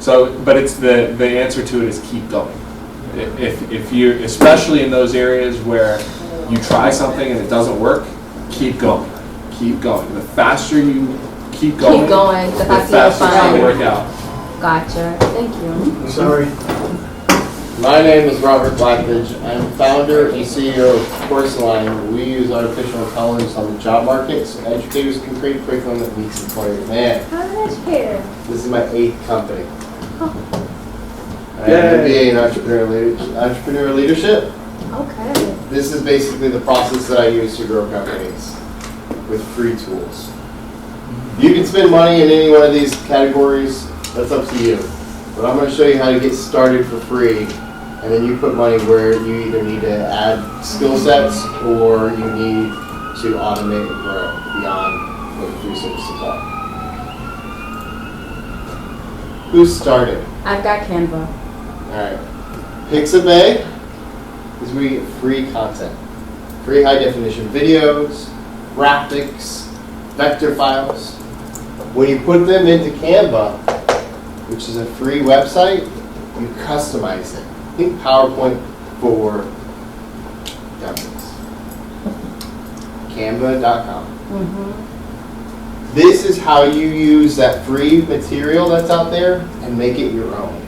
So, but it's the answer to it is keep going. If you, especially in those areas where you try something and it doesn't work, keep going. Keep going. The faster you keep going, the faster you'll it's going to work out. Gotcha. Thank you. Sorry. My name is Robert Blackridge. I'm founder and CEO of Courseline. We use artificial intelligence on the job market so educators can create curriculum that meets employer demand. How did I share? This is my 8th company. I have MBA in entrepreneur leadership. Okay. This is basically the process that I use to grow companies with free tools. You can spend money in any one of these categories. That's up to you. But I'm going to show you how to get started for free, and then you put money where you either need to add skill sets or you need to automate and grow beyond what free services are. Who started? I've got Canva. Alright. Pixabay is where you get free content. Free high definition videos, graphics, vector files. When you put them into Canva, which is a free website, you customize it. Think PowerPoint for dummies. Canva.com. Mm-hmm. This is how you use that free material that's out there and make it your own.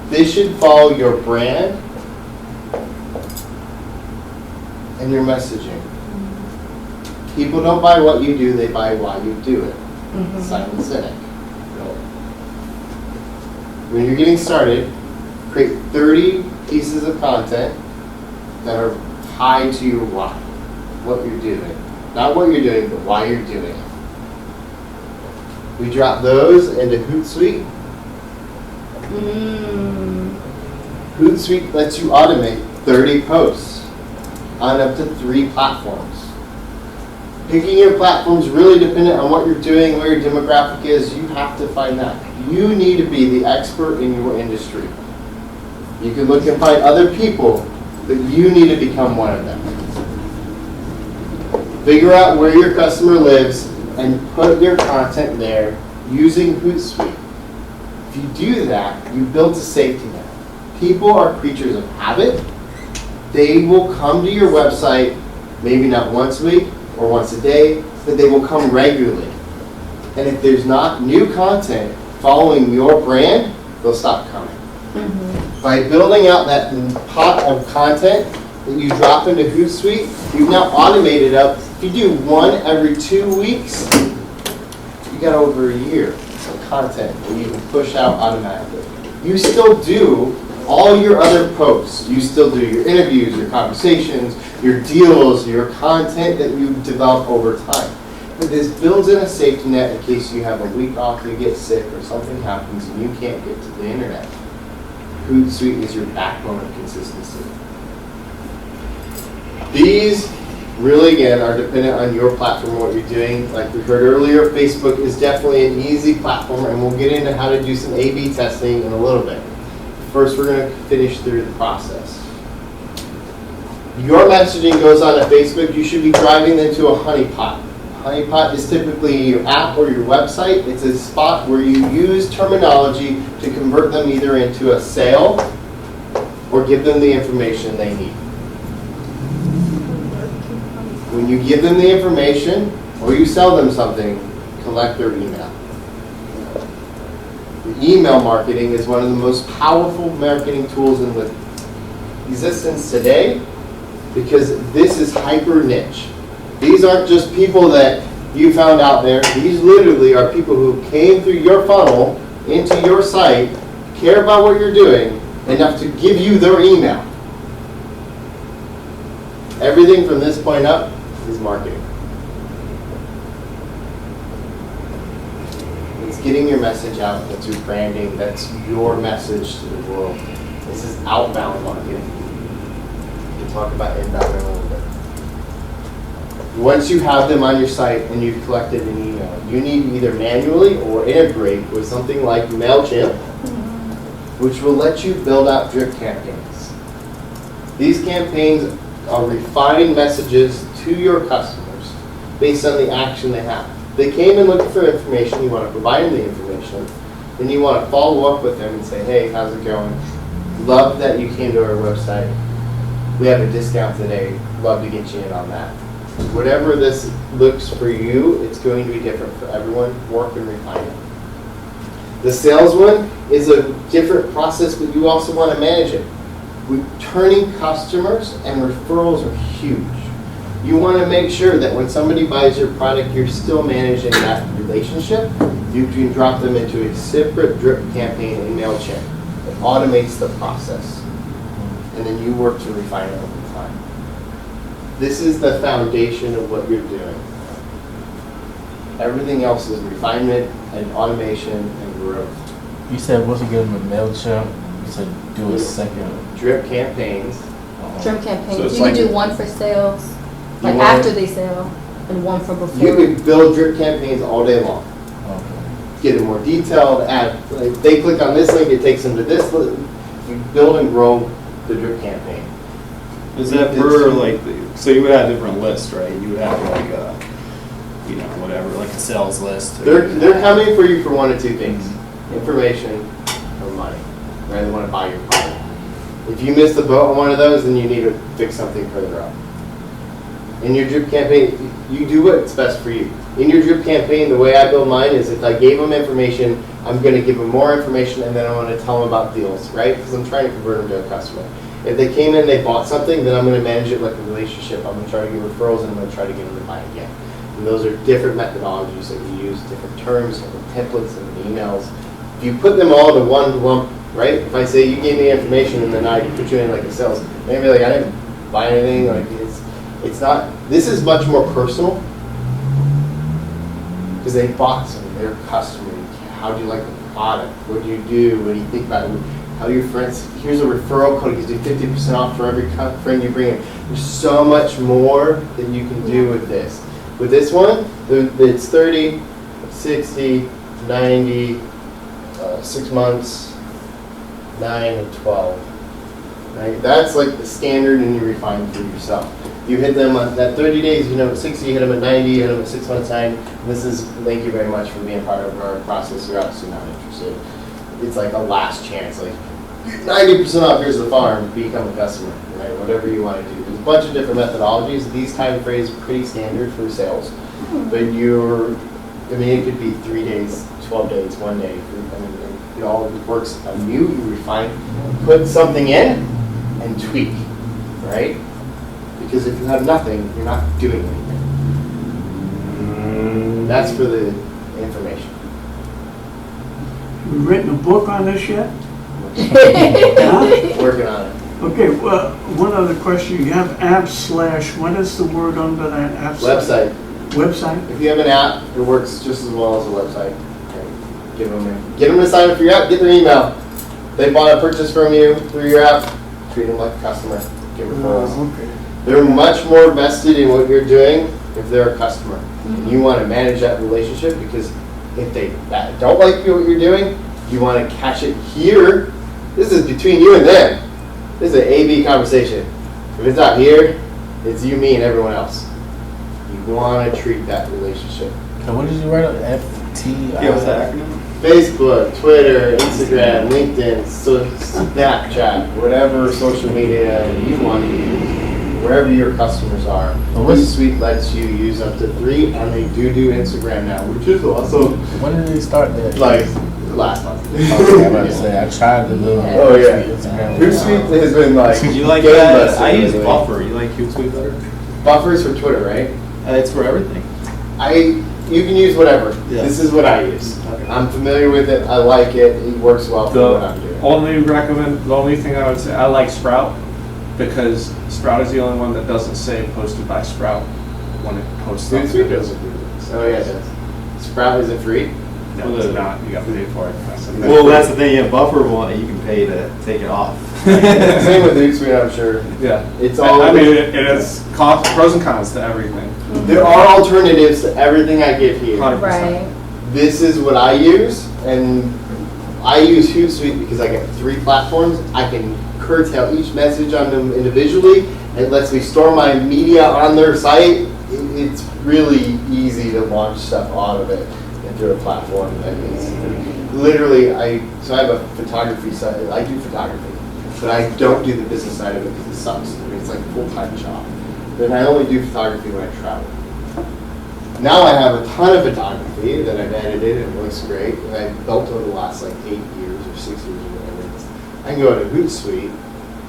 This should follow your brand and your messaging. People don't buy what you do, they buy why you do it. Mm-hmm. Simon Sinek. When you're getting started, create 30 pieces of content that are tied to your why, what you're doing. Not what you're doing, but why you're doing it. We drop those into Hootsuite. Hootsuite lets you automate 30 posts on up to 3 platforms. Picking your platform is really dependent on what you're doing, where your demographic is. You have to find that. You need to be the expert in your industry. You can look and find other people, but you need to become one of them. Figure out where your customer lives and put your content there using Hootsuite. If you do that, you build a safety net. People are creatures of habit. They will come to your website, maybe not once a week or once a day, but they will come regularly. And if there's not new content following your brand, they'll stop coming. Mm-hmm. By building out that pot of content that you drop into Hootsuite, you've now automated up. If you do one every 2 weeks, you got over a year of content that you can push out automatically. You still do all your other posts. You still do your interviews, your conversations, your deals, your content that you develop over time. But this builds in a safety net in case you have a week off, you get sick, or something happens and you can't get to the internet. Hootsuite is your backbone of consistency. These really, again, are dependent on your platform and what you're doing. Like we heard earlier, Facebook is definitely an easy platform, and we'll get into how to do some A/B testing in a little bit. First, we're going to finish through the process. Your messaging goes on to Facebook. You should be driving them to a honeypot. Honeypot is typically your app or your website. It's a spot where you use terminology to convert them either into a sale or give them the information they need. When you give them the information or you sell them something, collect their email. The email marketing is one of the most powerful marketing tools in existence today because this is hyper niche. These aren't just people that you found out there. These literally are people who came through your funnel into your site, care about what you're doing, enough to give you their email. Everything from this point up is marketing. It's getting your message out. That's your branding. That's your message to the world. This is outbound marketing. We'll talk about inbound in a little bit. Once you have them on your site and you've collected an email, you need to either manually or integrate with something like MailChimp, which will let you build out drip campaigns. These campaigns are refining messages to your customers based on the action they have. They came and looked for information, you want to provide them the information, then you want to follow up with them and say, hey, how's it going? Love that you came to our website. We have a discount today. Love to get you in on that. Whatever this looks for you, it's going to be different for everyone. Work and refine it. The sales one is a different process, but you also want to manage it. Returning customers and referrals are huge. You want to make sure that when somebody buys your product, you're still managing that relationship. You can drop them into a separate drip campaign in MailChimp. It automates the process. And then you work to refine it over time. This is the foundation of what you're doing. Everything else is refinement and automation and growth. You said once you get them a MailChimp, you said do a second. Drip campaigns. Trim So campaigns. it's You can like- do one for sales, like You want- after they sell, and one for You before. can build drip campaigns all day long. Okay. Get it more detailed, add, like, they click on this link, it takes them to this link. You build and grow the drip campaign. Is that per like, so you would have different lists, right? You would have like a, you know, whatever, like a sales list. They're coming for you for one of two things, information or money, right? They want to buy your product. If you miss the boat on one of those, then you need to fix something further up. In your drip campaign, you do what's best for you. In your drip campaign, the way I build mine is if I gave them information, I'm going to give them more information and then I want to tell them about deals, right? Because I'm trying to convert them to a customer. If they came in and they bought something, then I'm going to manage it like a relationship. I'm going to try to give referrals and I'm going to try to get them to buy again. And those are different methodologies that we use, different terms, different templates, and emails. If you put them all into one lump, right? If I say you gave me information and then I put you in like a sales, maybe like I didn't buy anything. Like it's not. This is much more personal because they bought something. They're a customer. How do you like the product? What do? What do you think about it? How do your friends? Here's a referral code. You do 50% off for every friend you bring in. There's so much more that you can do with this. With this one, it's 30, 60, 90, 6 months, 9, and 12. Right? That's like the standard, and you refine for yourself. You hit them on that 30 days, you know, at 60, you hit them at 90, you hit them at 6 months time. This is, thank you very much for being part of our process. You're obviously not interested. It's like a last chance, like 90% off, here's the farm, become a customer, right? Whatever you want to do. There's a bunch of different methodologies. These time frames are pretty standard for sales. But it could be 3 days, 12 days, 1 day. I mean, it all works on you. You refine, put something in, and tweak, right? Because if you have nothing, you're not doing anything. That's for the information. You written a book on this yet? Working on it. Okay, well, one other question. You have app slash, what is the word under that app? Website. Website? If you have an app, it works just as well as a website. Okay. Get them to sign up for your app, get their email. They bought a purchase from you through your app, treat them like a customer, give referrals. Okay. They're much more vested in what you're doing if they're a customer. And you want to manage that relationship because if they don't like what you're doing, you want to catch it here. This is between you and them. This is an A-B conversation. If it's not here, it's you, me, and everyone else. You want to treat that relationship. So what did you write on FT? Yeah, what's that acronym? Facebook, Twitter, Instagram, LinkedIn, Snapchat, whatever social media you want to use, wherever your customers are. Hootsuite lets you use up to 3, and they do Instagram now, which is awesome. When did they start that? Like last month. Okay, I'm about to say, I tried to do Oh yeah. Instagram. Hootsuite has been like You like game that? buster I use lately. Buffer. You like Hootsuite better? Buffers for Twitter, right? It's for everything. You can use whatever. Yeah. This is what I use. Okay. I'm familiar with it. I like it. It works well for what I'm doing. The only thing I would say, I like Sprout because Sprout is the only one that doesn't say posted by Sprout when it posts something. Hootsuite doesn't do this. Oh yeah, it does. Sprout isn't free. No, it's not. You got to pay for it. Well, that's the thing. Yeah, Buffer one, you can pay to take it off. Same with Hootsuite, I'm sure. Yeah. It's all. I mean, it is pros and cons to everything. There are alternatives to everything I give here. 100%. Right. This is what I use, and I use Hootsuite because I get 3 platforms. I can curtail each message on them individually. It lets me store my media on their site. It's really easy to launch stuff out of it into a platform that is. literally, so I have a photography side, I do photography, but I don't do the business side of it because it sucks. I mean, it's like a full-time job. Then I only do photography when I travel. Now I have a ton of photography that I've edited and it looks great, and I've built over the last like 8 years or 6 years or whatever it is. I can go to Hootsuite,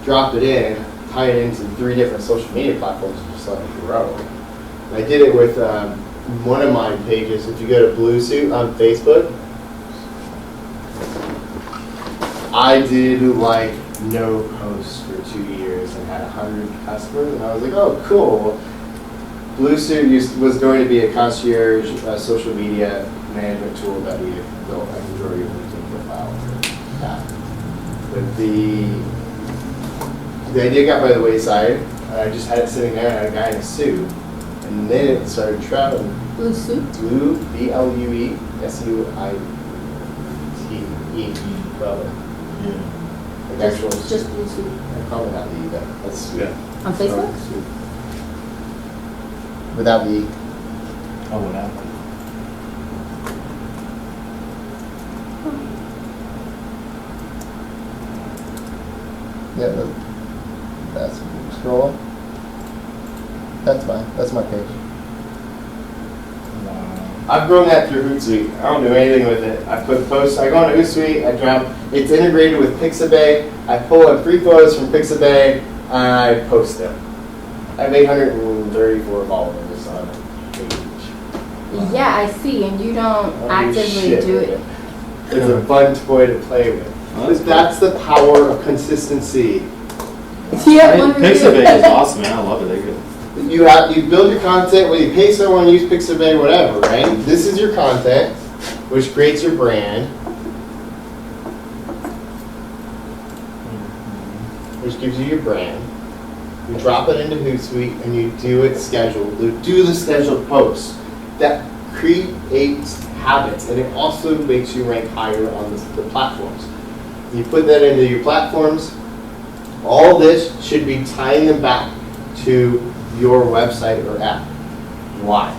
drop it in, tie it into 3 different social media platforms and just let it grow. And I did it with one of my pages. If you go to Blue Suit on Facebook, I did like no posts for 2 years and had 100 customers, and I was like, oh, cool. Blue Suit was going to be a concierge social media management tool that we built. I can grow your LinkedIn profile. Yeah. But the idea got by the wayside. I just had it sitting there, and I had a guy in a suit, and then it started traveling. Blue suit? Blue, BLUE, SUITE. Well, Yeah. like actual. Just blue suit. Probably not the E, but that's Yeah. On Facebook? Without the E. Oh, without. Yeah, that's scroll. That's fine. That's my page. I've grown that through Hootsuite. I don't do anything with it. I put posts. I go into Hootsuite. I drop. It's integrated with Pixabay. I pull up free photos from Pixabay and I post them. I have 834 followers on the page. Yeah, I see, and you don't I don't actively shit do with it. It's a fun toy to play with. That's the power of consistency. Yeah, one Pixabay review. is awesome, man. I love it. They're good. You build your content, whether you pay someone to use Pixabay, whatever, right? This is your content, which creates your brand, which gives you your brand. You drop it into Hootsuite and you do it scheduled. You do the scheduled posts. That creates habits, and it also makes you rank higher on the platforms. You put that into your platforms. All this should be tying them back to your website or app. Why?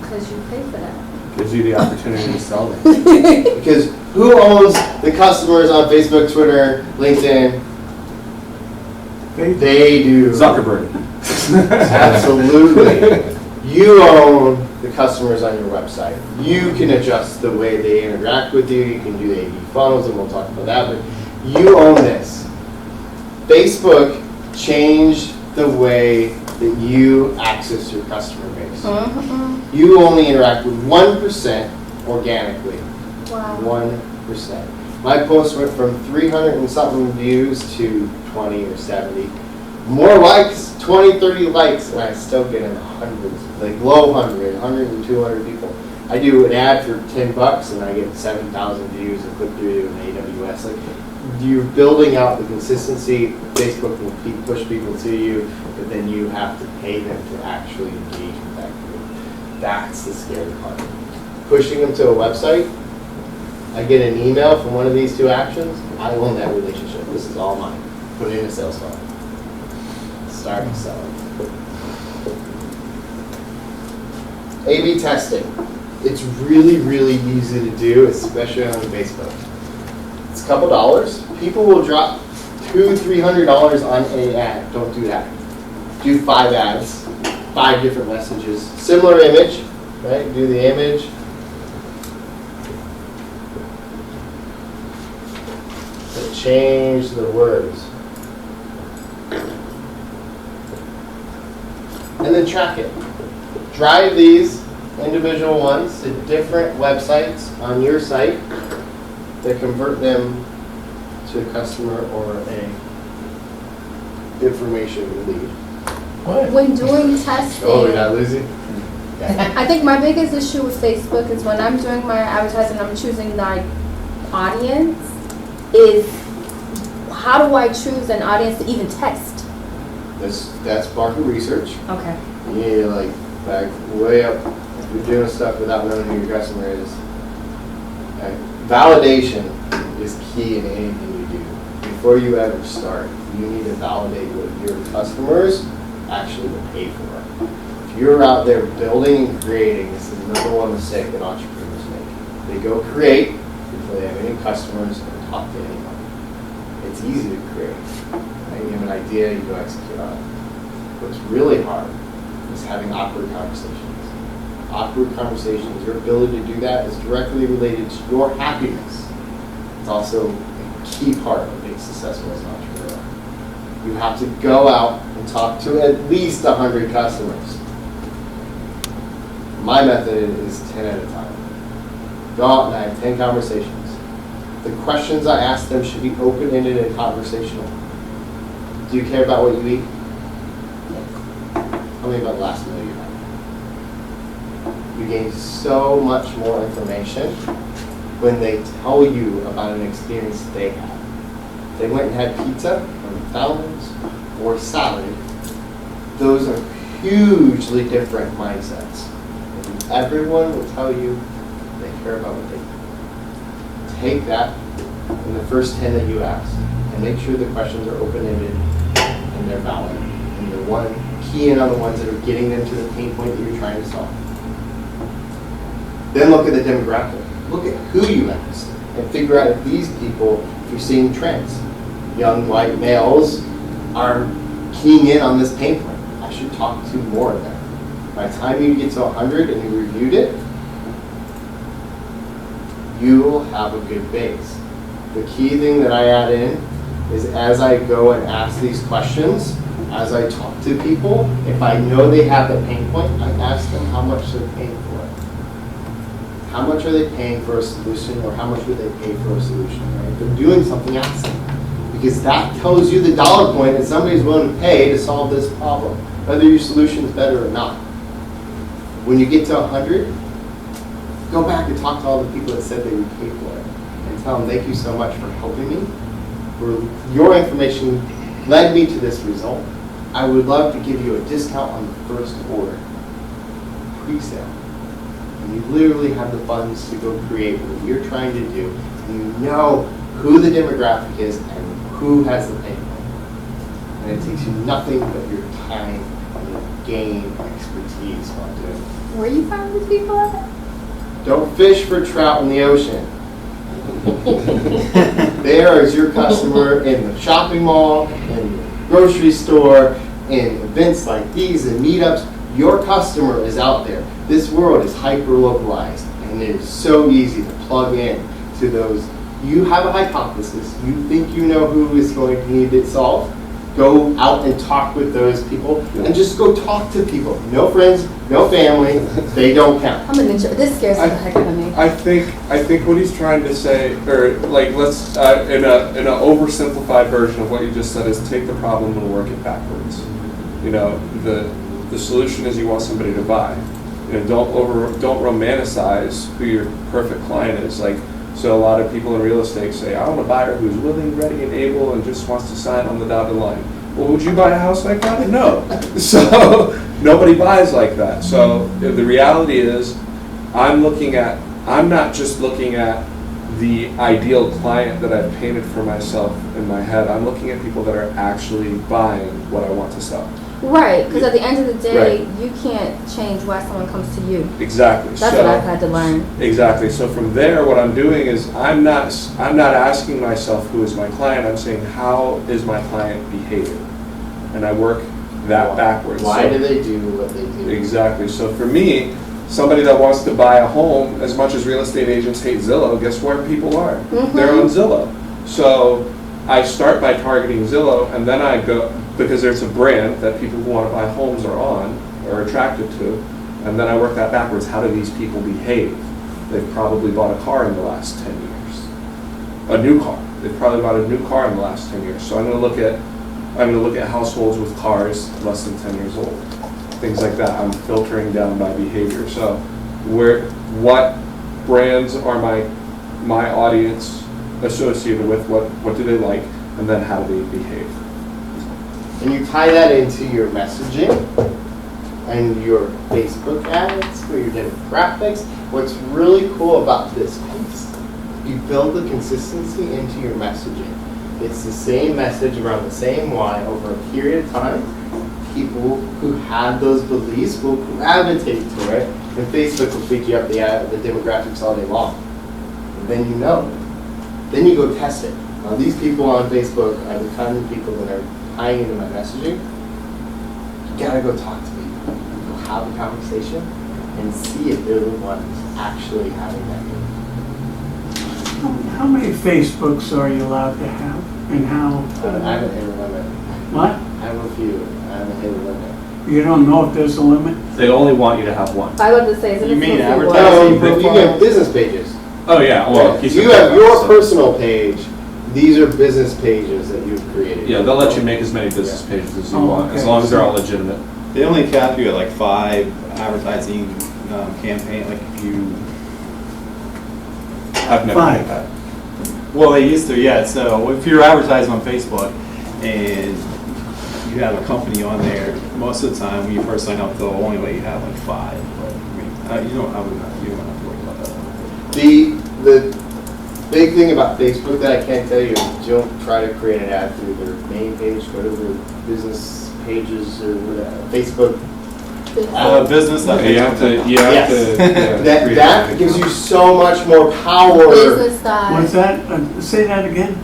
Because you pay for that. Gives you the opportunity to sell them. Because who owns the customers on Facebook, Twitter, LinkedIn? They do. Zuckerberg. Absolutely. You own the customers on your website. You can adjust the way they interact with you. You can do the A/B funnels, and we'll talk about that. But you own this. Facebook changed the way that you access your customer base. You only interact with 1% organically. Wow. 1%. My post went from 300 and something views to 20 or 70. More likes, 20, 30 likes, and I still get in hundreds, like low 100, 100 and 200 people. I do an ad for $10 and I get 7,000 views and click through to an AWS. Like, you're building out the consistency. Facebook will push people to you, but then you have to pay them to actually engage with that group. That's the scary part. Pushing them to a website, I get an email from one of these 2 actions, I own that relationship. This is all mine. Put it in a sales funnel. Start selling. A/B testing. It's really, really easy to do, especially on Facebook. It's a couple dollars. People will drop $200, $300 on an ad. Don't do that. Do 5 ads, 5 different messages. Similar image, right? Do the image. But change the words. And then track it. Drive these individual ones to different websites on your site that convert them to a customer or a information lead. What? When doing testing, Oh, did I lose you? I think my biggest issue with Facebook is when I'm doing my advertising, I'm choosing my audience, is how do I choose an audience to even test? That's market research. Okay. You need to like back way up. If you're doing stuff without knowing who your customer is. Okay. Validation is key in anything you do. Before you ever start, you need to validate what your customers actually will pay for. If you're out there building and creating, this is the number 1 mistake that entrepreneurs make. They go create before they have any customers or talk to anyone. It's easy to create. Right? You have an idea, you go execute on it. What's really hard is having awkward conversations. Awkward conversations, your ability to do that is directly related to your happiness. It's also a key part of being successful as an entrepreneur. You have to go out and talk to at least 100 customers. My method is 10 at a time. Go out and I have 10 conversations. The questions I ask them should be open-ended and conversational. Do you care about what you eat? Tell me about the last meal you had. You gain so much more information when they tell you about an experience they had. If they went and had pizza or McDonald's or salad, those are hugely different mindsets. And everyone will tell you they care about what they do. Take that in the first 10 that you ask and make sure the questions are open-ended and they're valid. And they're key in on the ones that are getting them to the pain point that you're trying to solve. Then look at the demographic. Look at who you asked and figure out if these people, if you're seeing trends. Young white males are keying in on this pain point. I should talk to more of them. By the time you get to 100 and you reviewed it, you will have a good base. The key thing that I add in is as I go and ask these questions, as I talk to people, if I know they have the pain point, I ask them how much they're paying for it. How much are they paying for a solution, or how much would they pay for a solution, right? If they're doing something, ask them. Because that tells you the dollar point that somebody's willing to pay to solve this problem, whether your solution is better or not. When you get to 100, go back and talk to all the people that said they would pay for it and tell them, thank you so much for helping me. Your information led me to this result. I would love to give you a discount on the first order, pre-sale. And you literally have the funds to go create what you're trying to do. And you know who the demographic is and who has the pain point. And it takes you nothing but your time and you gain expertise while doing it. Where you find these people at? Don't fish for trout in the ocean. There is your customer in the shopping mall, in the grocery store, in events like these and meetups. Your customer is out there. This world is hyper-localized, and it is so easy to plug in to those. You have a hypothesis. You think you know who is going to need it solved. Go out and talk with those people, and just go talk to people. No friends, no family. They don't count. I'm an introvert. This scares the heck out of me. I think what he's trying to say, or like let's in an oversimplified version of what you just said, is take the problem and work it backwards. You know, the solution is you want somebody to buy. You know, don't romanticize who your perfect client is. Like, so a lot of people in real estate say, I want a buyer who's willing, ready, and able, and just wants to sign on the dotted line. Well, would you buy a house like that? No. So nobody buys like that. So the reality is, I'm not just looking at the ideal client that I've painted for myself in my head. I'm looking at people that are actually buying what I want to sell. Right, because at the end of the day, Right. you can't change why someone comes to you. Exactly. That's what I've had to learn. Exactly. So from there, what I'm doing is I'm not asking myself who is my client. I'm saying how is my client behaving, and I work that backwards. Why So- do they do what they do? Exactly. So for me, somebody that wants to buy a home, as much as real estate agents hate Zillow, guess where people are? Mhm. They're on Zillow. So I start by targeting Zillow, and then I go, because there's a brand that people who want to buy homes are on, or attracted to, and then I work that backwards. How do these people behave? They've probably bought a car in the last 10 years. A new car. They've probably bought a new car in the last 10 years. So I'm going to look at households with cars less than 10 years old. Things like that. I'm filtering down by behavior. So what brands are my audience associated with? What do they like? And then how do they behave? And you tie that into your messaging and your Facebook ads or your demographics. What's really cool about this piece, you build the consistency into your messaging. It's the same message around the same why over a period of time. People who have those beliefs will gravitate to it, and Facebook will feed you up the demographics all day long. then you know. Then you go test it. Now, these people on Facebook are the kind of people that are tying into my messaging. You gotta go talk to people. Go have a conversation and see if they're the ones actually having that meeting. How many Facebooks are you allowed to have, and how? I haven't hit a limit. What? I have a few. I haven't hit a limit. You don't know if there's a limit? They only want you to have one. I was to say, isn't You it mean supposed to be advertising? one? No, you get business pages. Oh, yeah, well. keep You it have your so- personal page. These are business pages that you've created. Yeah, they'll let you make as many business pages as you Oh, want, as okay. long as they're all legitimate. They only cap you at like 5 advertising campaign, like if you, I've never Fine. had that. well, they used to, yeah, so if you're advertising on Facebook and you have a company on there, most of the time when you first sign up, they'll only let you have like 5, but I mean, you don't have to worry about that. The big thing about Facebook that I can't tell you is don't try to create an ad through their main page, go to their business pages or whatever, Facebook. Business. Yeah, you have to, Yes. create That an gives account. you so much more power. Business side. What's that? Say that again?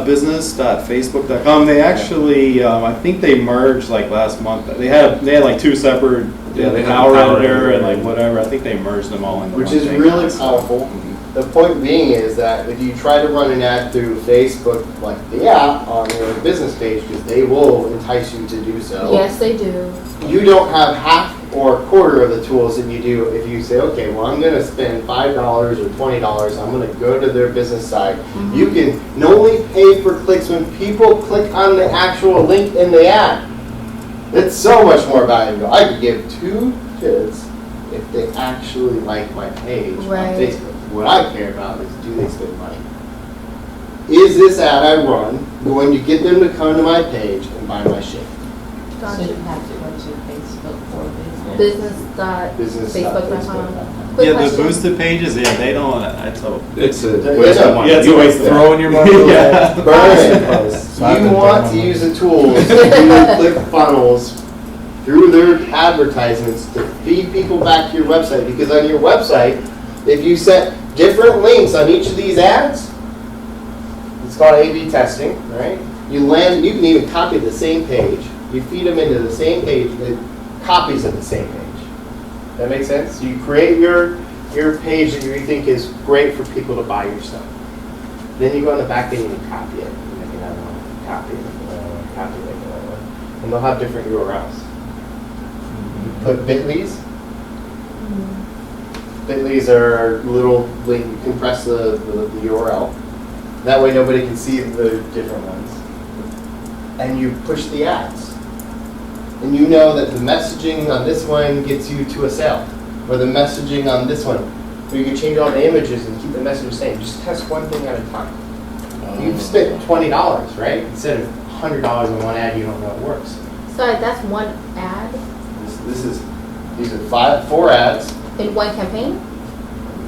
Business.facebook.com. They actually, I think they merged like last month. They had like 2 separate, Yeah, they had Power the Power Editor and Editor. like whatever. I think they merged them all into Which one is thing. really powerful. The point being is that if you try to run an ad through Facebook, like the app, on your business page, because they will entice you to do so. Yes, they do. You don't have half or a quarter of the tools that you do if you say, okay, well, I'm gonna spend $5 or $20, I'm gonna go to their business site. You can only pay for clicks when people click on the actual link in the ad. It's so much more valuable. I could give 2 kids if they actually like my page Right. on Facebook. What I care about is, do they spend money? Is this ad I run going to get them to come to my page and buy my shit? So Gotcha. you have to go to Facebook for business. Business.facebook.com. Quick Yeah, the question. boosted pages, yeah, they don't, I told. It's a Yeah, waste no, of money. yeah, it's a You waste of throwing your money away. Yeah. Burn it. So I've You been want throwing to my use the tools to do click funnels through their advertisements to feed people back to your website. Because on your website, if you set different links on each of these ads, it's called A/B testing, right? You can even copy the same page. You feed them into the same page, it copies of the same page. That makes sense? You create your page that you think is great for people to buy your stuff. Then you go in the back end and you copy it. You make another one, copy it, copy it, another one. And they'll have different URLs. Put Bitly's. Bitly's are little link, you compress the URL. That way nobody can see the different ones. And you push the ads. And you know that the messaging on this one gets you to a sale. Or the messaging on this one. Or you can change all the images and keep the message the same. Just test one thing at a time. You've spent $20, right? Instead of $100 on one ad, you don't know it works. Sorry, that's one ad These are 4 ads. in one campaign?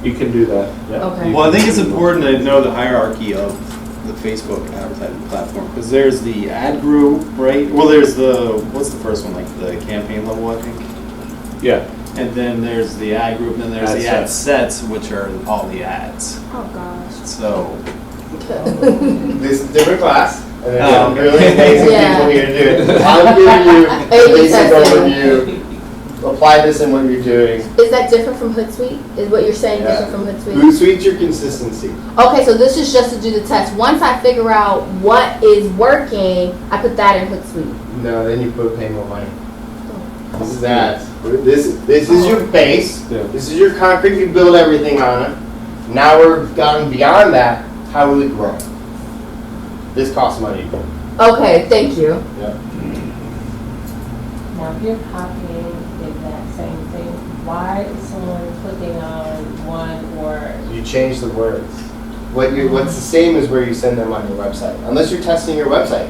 You can do that, yeah. Okay. Well, I think it's important to know the hierarchy of the Facebook advertising platform, because there's the ad group, right? Well, there's what's the first one, like the campaign level, I think? Yeah. And then there's the ad group, and then there's Ad the ad sets, which are all the ads. Oh, gosh. So, This is a different class. And there's Oh, some really amazing Yeah. people here to do it. I'll give you a A/B basic testing. overview. Apply this in what you're doing. Is that different from Hootsuite? Is what you're saying Yeah. different from Hootsuite? Hootsuite's your consistency. Okay, so this is just to do the test. Once I figure out what is working, I put that in Hootsuite. No, then you pay more money. This is ads. This is your base. Yeah. This is your concrete. You build everything on it. Now we're gone beyond that. How will it grow? This costs money. Okay, thank you. Yeah. Now, if you're copying the exact same thing, why is someone clicking on one or, You change the words. What's the same as where you send them on your website, unless you're testing your website.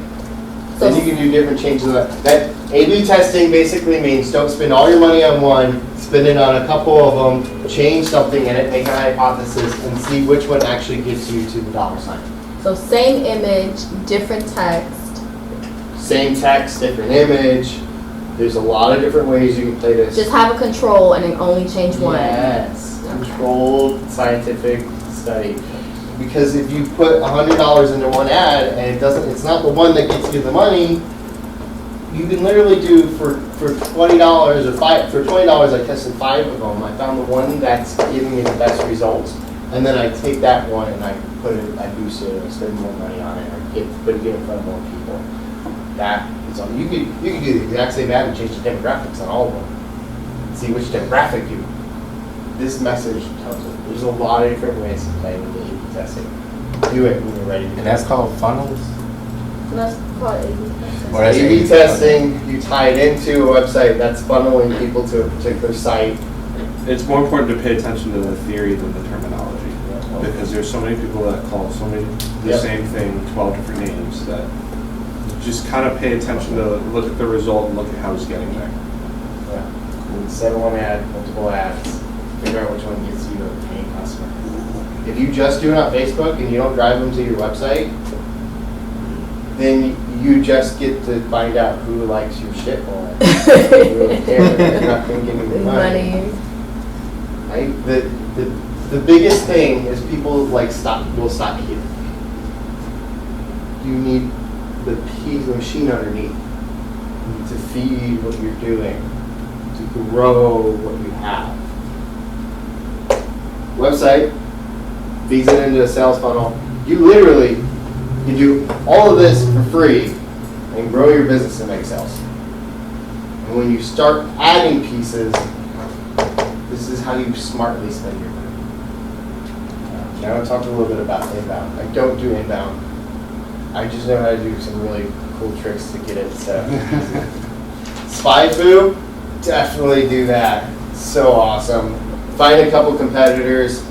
Then you can do different changes. That A/B testing basically means don't spend all your money on one, spend it on a couple of them, change something in it, make a hypothesis, and see which one actually gets you to the $. So same image, different text. Same text, different image. There's a lot of different ways you can play this. Just have a control and then only change one. Yes, controlled scientific study. Because if you put $100 into one ad and it's not the one that gets you the money, you can literally do for $20 or for $20 I tested 5 of them. I found the one that's giving me the best results, and then I take that one and I boost it, and spend more money on it, or get it in front of more people. That is all. You could do the exact same ad and change the demographics on all of them. See which demographic this message tells you. There's a lot of different ways to play with the A/B testing. Do it when you're ready to do And that's called funnels? And that's called A/B testing. Or that's A/B testing, you tie it into a website that's funneling people to a particular site. It's more important to pay attention to the theory than the terminology. Because there's so many people that call the Yep. same thing 12 different names that just kind of pay attention to look at the result and look at how he's getting there. Yeah. Instead of one ad, multiple ads, figure out which one gets you a paying customer. If you just do it on Facebook and you don't drive them to your website, then you just get to find out who likes your shit more. You really care. They're not going to give you the money. Right? The biggest thing is people will stop here. You need the machine underneath to feed what you're doing, to grow what you have. Website feeds it into a sales funnel. You literally can do all of this for free and grow your business and make sales. And when you start adding pieces, this is how you smartly spend your money. Now I'll talk a little bit about inbound. I don't do inbound. I just know how to do some really cool tricks to get it set up. SpyFu, definitely do that. So awesome. Find a couple competitors.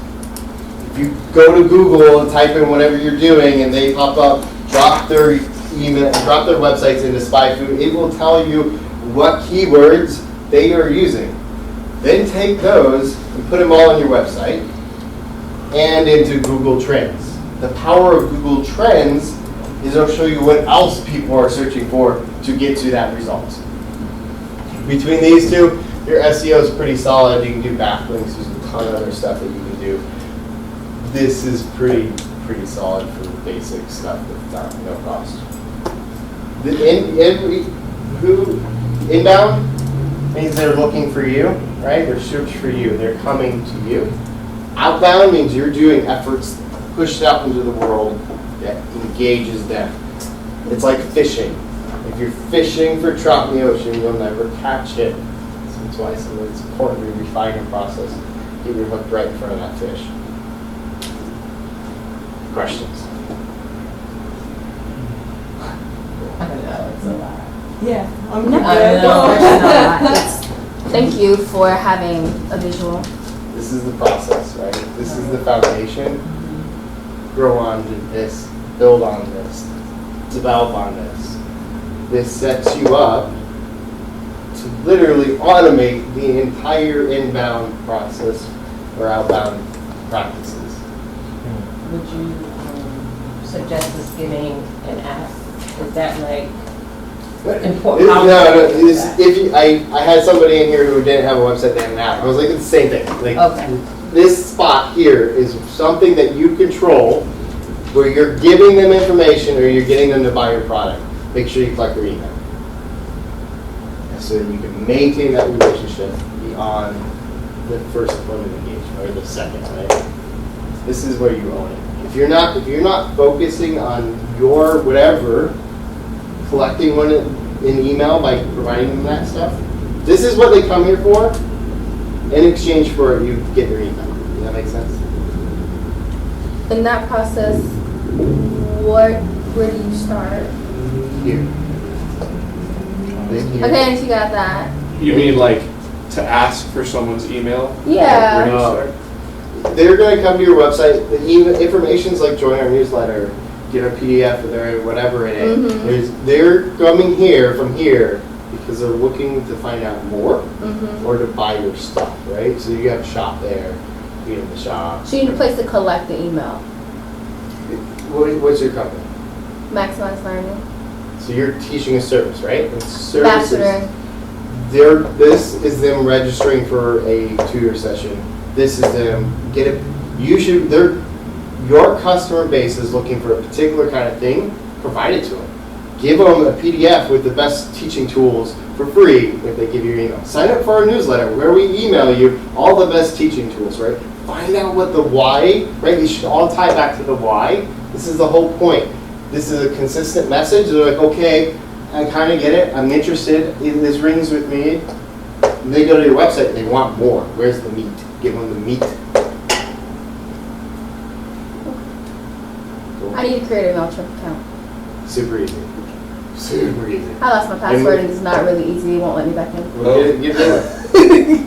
If you go to Google and type in whatever you're doing and they pop up, drop their email, drop their websites into SpyFu, it will tell you what keywords they are using. Then take those and put them all on your website and into Google Trends. The power of Google Trends is it'll show you what else people are searching for to get to that result. Between these two, your SEO is pretty solid. You can do backlinks. There's a ton of other stuff that you can do. This is pretty solid for the basic stuff without no cost. Inbound means they're looking for you, right? They're searching for you. They're coming to you. Outbound means you're doing efforts pushed out into the world that engages them. It's like fishing. If you're fishing for trout in the ocean, you'll never catch it. So that's why it's important to refine your process. Get your hook right in front of that fish. Questions? I know, it's a lot. Yeah. I know, it's a lot. Thank you for having a visual. This is the process, right? This is the foundation. Grow on this, build on this, develop on this. This sets you up to literally automate the entire inbound process or outbound practices. Would you suggest us getting an app? Is that like important? I had somebody in here who didn't have a website, they had an app. I was like, it's the same thing. Like, Okay. this spot here is something that you control where you're giving them information or you're getting them to buy your product. Make sure you collect their email. So that you can maintain that relationship beyond the first appointment engagement or the second, right? This is where you own it. If you're not focusing on your whatever, collecting one in email by providing them that stuff, this is what they come here for. In exchange for you get their email. Does that make sense? In that process, where do you start? Here. Okay, and you got that. You mean like to ask for someone's email? Yeah. Where do you start? They're going to come to your website. The information's like join our newsletter, get a PDF or whatever it is. Mhm. They're coming here from here because they're looking to find out more or to buy your stuff, right? So you have a shop there, you have the shop. So you need a place to collect the email. What's your company? Maximize learning. So you're teaching a service, right? And services, Ambassador. this is them registering for a tutor session. This is them your customer base is looking for a particular kind of thing, provide it to them. Give them a PDF with the best teaching tools for free if they give you your email. Sign up for our newsletter where we email you all the best teaching tools, right? Find out what the why, right? These should all tie back to the why. This is the whole point. This is a consistent message. They're like, okay, I kind of get it. I'm interested. This rings with me. And they go to your website. They want more. Where's the meat? Give them the meat. I need to create a MailChimp account. Super easy. Super easy. I lost my password and it's not really easy. It won't let me back in. Well, get it.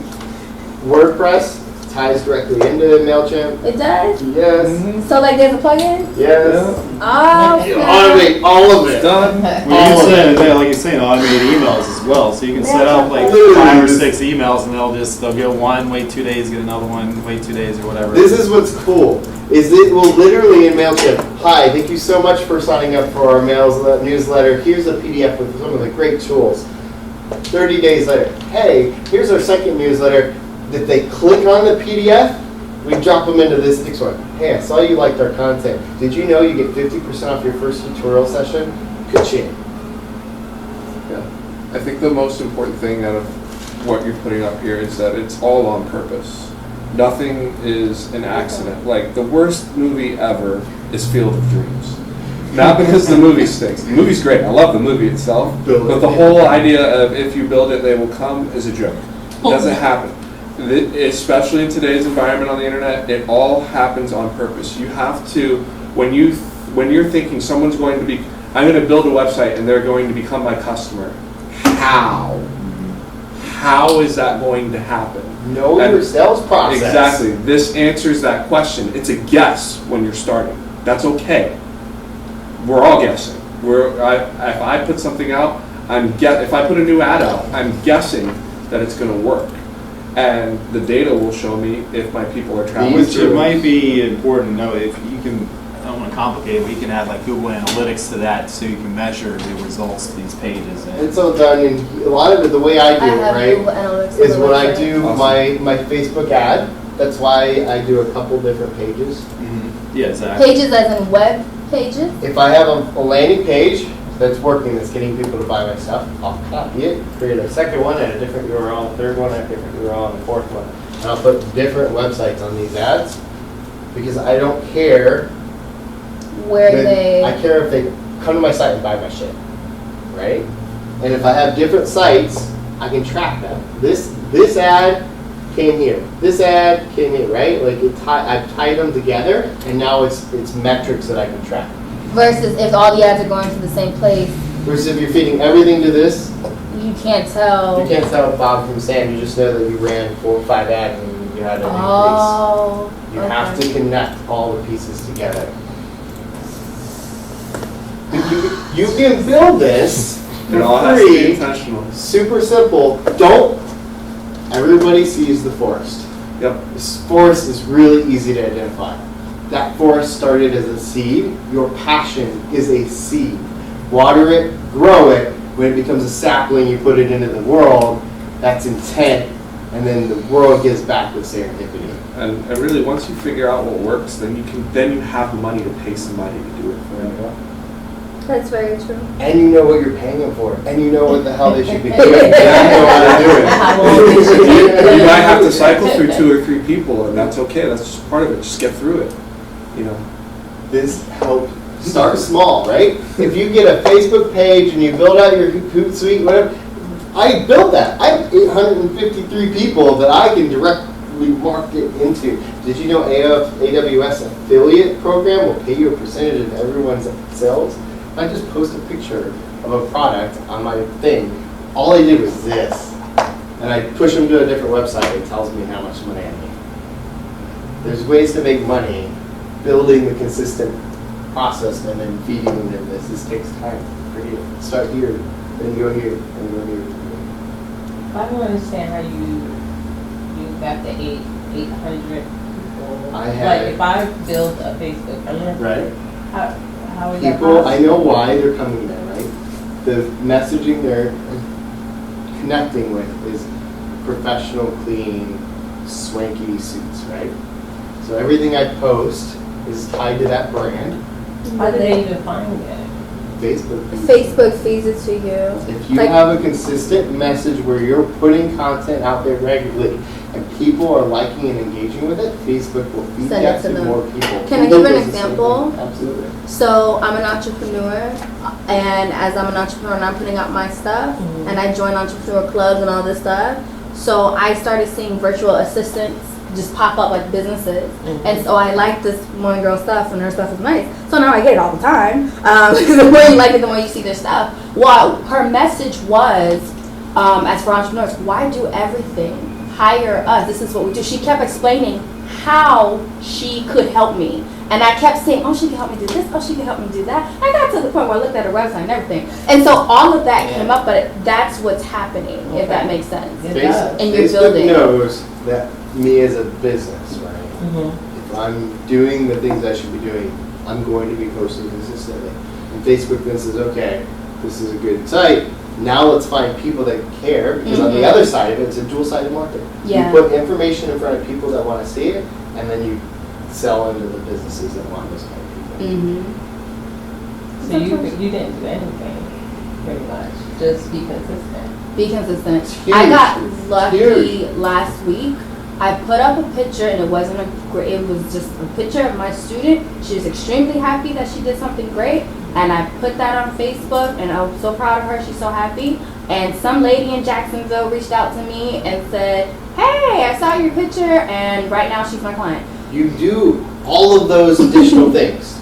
WordPress ties directly into MailChimp. It does? Yes. So like there's a plugin? Yes. Oh, You snap. automate all of it. Done. Well, you can set, like you're saying, automated emails as well. So you can set up like Literally 5 or this- 6 emails, and they'll get one, wait 2 days, get another one, wait 2 days, or whatever. This is what's cool, is it will literally in MailChimp, hi, thank you so much for signing up for our newsletter. Here's a PDF with some of the great tools. 30 days later, hey, here's our second newsletter. If they click on the PDF, we drop them into this next one. Hey, I saw you liked our content. Did you know you get 50% off your first tutorial session? Ka-ching. Yeah. I think the most important thing out of what you're putting up here is that it's all on purpose. Nothing is an accident. Like, the worst movie ever is Field of Dreams. Not because the movie stinks. The movie's great. I love the movie itself. Build it. But the whole idea of if you build it, they will come is a joke. It doesn't happen. Especially in today's environment on the internet, it all happens on purpose. You have to, when you're thinking someone's going to be, I'm going to build a website and they're going to become my customer. How? How is that going to happen? Know your sales process. Exactly. This answers that question. It's a guess when you're starting. That's okay. We're all guessing. If I put something out, if I put a new ad out, I'm guessing that it's going to work. And the data will show me if my people are traveling Which through. it might be important to know if you can, I don't want to complicate it, but you can add like Google Analytics to that so you can measure the results of these pages. It's all done, and a lot of it, the way I do I it, have right? Google Analytics. Is on the when I website. do Awesome. my Facebook ad. That's why I do a couple different pages. Yeah, exactly. Pages as in web pages? If I have a landing page that's working, that's getting people to buy my stuff, I'll copy it, create a second one at a different URL, a third one at a different URL, and a fourth one. And I'll put different websites on these ads because I don't care. Where I they, care if they come to my site and buy my shit, right? And if I have different sites, I can track them. This ad came here. This ad came here, right? Like I've tied them together, and now it's metrics that I can track. versus if all the ads are going to the same place, Versus if you're feeding everything to this, you can't tell. you can't tell Bob from Sam. You just know that you ran 4 or 5 ads and you had an Oh. increase. You have to connect all the pieces together. You can build this It all for has to be free. intentional. Super simple. Everybody sees the forest. Yep. This forest is really easy to identify. That forest started as a seed. Your passion is a seed. Water it, grow it. When it becomes a sapling, you put it into the world. That's intent. And then the world gives back with serendipity. And really, once you figure out what works, then you have the money to pay somebody to do it for you. That's very true. And you know what you're paying them for. And you know what the hell they should be doing. And you know how to do it. How long they should be. You might have to cycle through 2 or 3 people, and that's okay. That's just part of it. Just get through it. You know. This helped. Start small, right? If you get a Facebook page and you build out your Hootsuite, whatever, I built that. I have 853 people that I can directly market into. Did you know AWS affiliate program will pay you a percentage of everyone's sales? I just post a picture of a product on my thing. All I did was this. And I push them to a different website. It tells me how much money I make. There's ways to make money building the consistent process and then feeding them in this. This takes time for you. Start here, then go here, and go here. I don't understand how you got the 800 people. I had- Like, if I build a Facebook, I mean, Right? how is that People, I possible? know why they're coming there, right? The messaging they're connecting with is professional, clean, swanky suits, right? So everything I post is tied to that brand. How do they even find it? Facebook. Facebook feeds it to you. If you Like- have a consistent message where you're putting content out there regularly and people are liking and engaging with it, Facebook will feed Send that it to to them. more people. Can I Google give an does the same example? thing. Absolutely. So I'm an entrepreneur, and as I'm an entrepreneur and I'm putting out my stuff, and I join entrepreneur clubs and all this stuff, so I started seeing virtual assistants just pop up like businesses, and so I like this one girl's stuff, and her stuff is nice. So now I get it all the time because the more you like it, the more you see their stuff. Well, her message was, as for entrepreneurs, why do everything? Hire us. This is what we do. She kept explaining how she could help me. And I kept saying, oh, she can help me do this. Oh, she can help me do that. I got to the point where I looked at her website and everything. And so all of that came up, but that's what's happening, if that makes sense. It does. And you're Facebook building. knows that me as a business, right? Mhm. If I'm doing the things I should be doing, I'm going to be posting consistently. And Facebook then says, okay, this is a good site. Now let's find people that care, because on the other side of it, it's a dual-sided market. Yeah. You put information in front of people that want to see it, and then you sell into the businesses that want those kind of people. Mm-hmm. So you didn't do anything, pretty much, just be consistent. Be consistent. It's huge. I got lucky Huge. last week. I put up a picture and it wasn't a great, it was just a picture of my student. She was extremely happy that she did something great. And I put that on Facebook and I'm so proud of her. She's so happy. And some lady in Jacksonville reached out to me and said, hey, I saw your picture and right now she's my client. You do all of those additional things.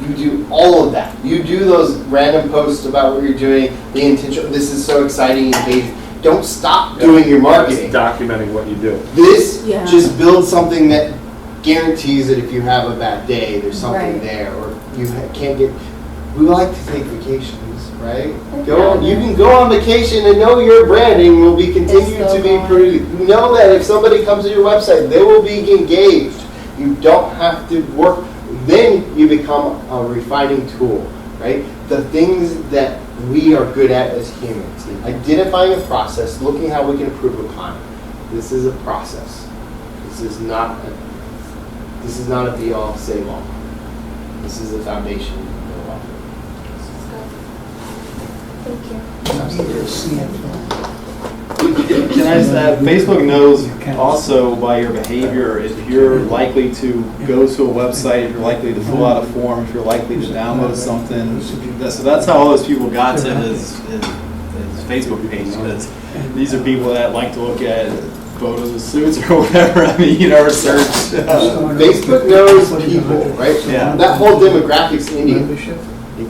You do all of that. You do those random posts about what you're doing, the intention, this is so exciting, engaging. Don't stop doing your marketing. Just documenting what you do. This Yeah. just builds something that guarantees that if you have a bad day, there's something Right. there, or you can't get. We like to take vacations, right? You can go on vacation and know your branding will be continued still to be going. pretty. Know that if somebody comes to your website, they will be engaged. You don't have to work. Then you become a refining tool, right? The things that we are good at as humans, identifying a process, looking how we can improve upon it. This is a process. This is not a be all, save all. This is the foundation you can build off Thank you. Can I just add, Facebook knows also by your behavior if you're likely to go to a website, if you're likely to fill out a form, if you're likely to download something. So that's how all those people got to his Facebook page, because these are people that like to look at photos of suits or whatever. I mean, you know, research. Facebook knows people, right? Yeah. That whole demographiic's India.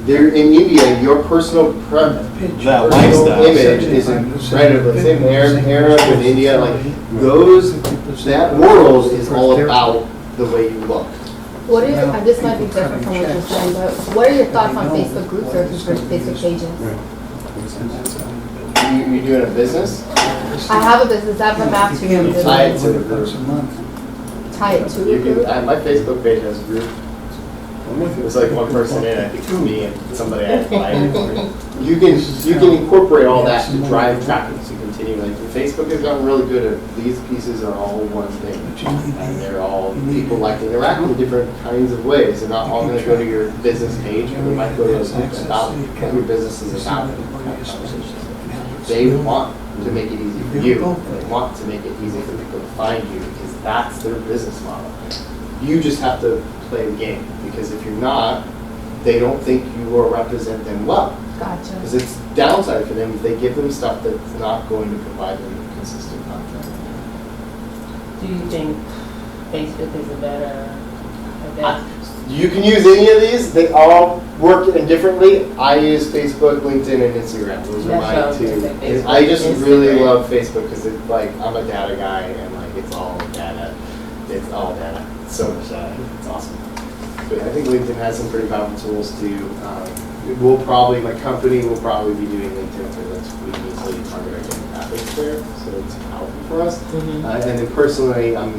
They're in India, your personal That lifestyle. image is incredible. Same Arab in India, like that world is all about the way you look. What are your, this might be different from what you're saying, but what are your thoughts on Facebook groups versus Facebook pages? You doing a business? I have a business, I have a map to You you. tie it to the group. Tie it to You the can, group. my Facebook page has a group. It's like one person in it, I think it's me and somebody I invited. You can incorporate all that to drive traffic to continue. Like Facebook has gotten really good at these pieces are all one thing. And they're all, people like to interact in different kinds of ways. They're not all gonna go to your business page, but they might go to about what your business is about. They want to make it easy for you. They want to make it easy for people to find you because that's their business model. You just have to play the game, because if you're not, they don't think you will represent them well. Gotcha. Because it's downside for them if they give them stuff that's not going to provide them with consistent content. Do you think Facebook is a better? You can use any of these. They all work indifferently. I use Facebook, LinkedIn, and Instagram. Those are That's what I my was gonna two. say, Facebook, I just really Instagram. love Facebook because it's like I'm a data guy and like it's all data. It's all data. It's so much data. It's awesome. But I think LinkedIn has some pretty powerful tools too. My company will probably be doing LinkedIn because we easily target our demographics there, so it's powerful for us. Mhm. And then personally, I'm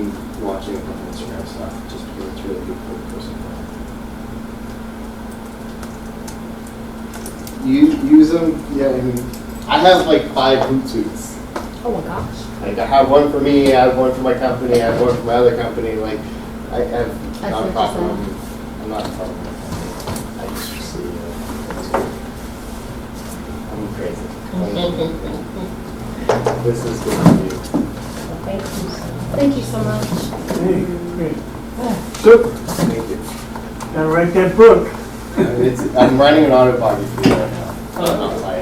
watching a couple Instagram stuff just because it's really good for the personal brand. You use them, yeah. I mean, I have like 5 Hootsuits. Oh my gosh. Like I have one for me, I have one for my company, I have one for my other company. Like I have That's nonprofit interesting. one not from, I used to see I'm crazy. This is good to you. Thank you so much. Thank you so much. Hey, great. Super. Thank you. Gotta write that book. I'm writing an autobiography right now. I'll tell you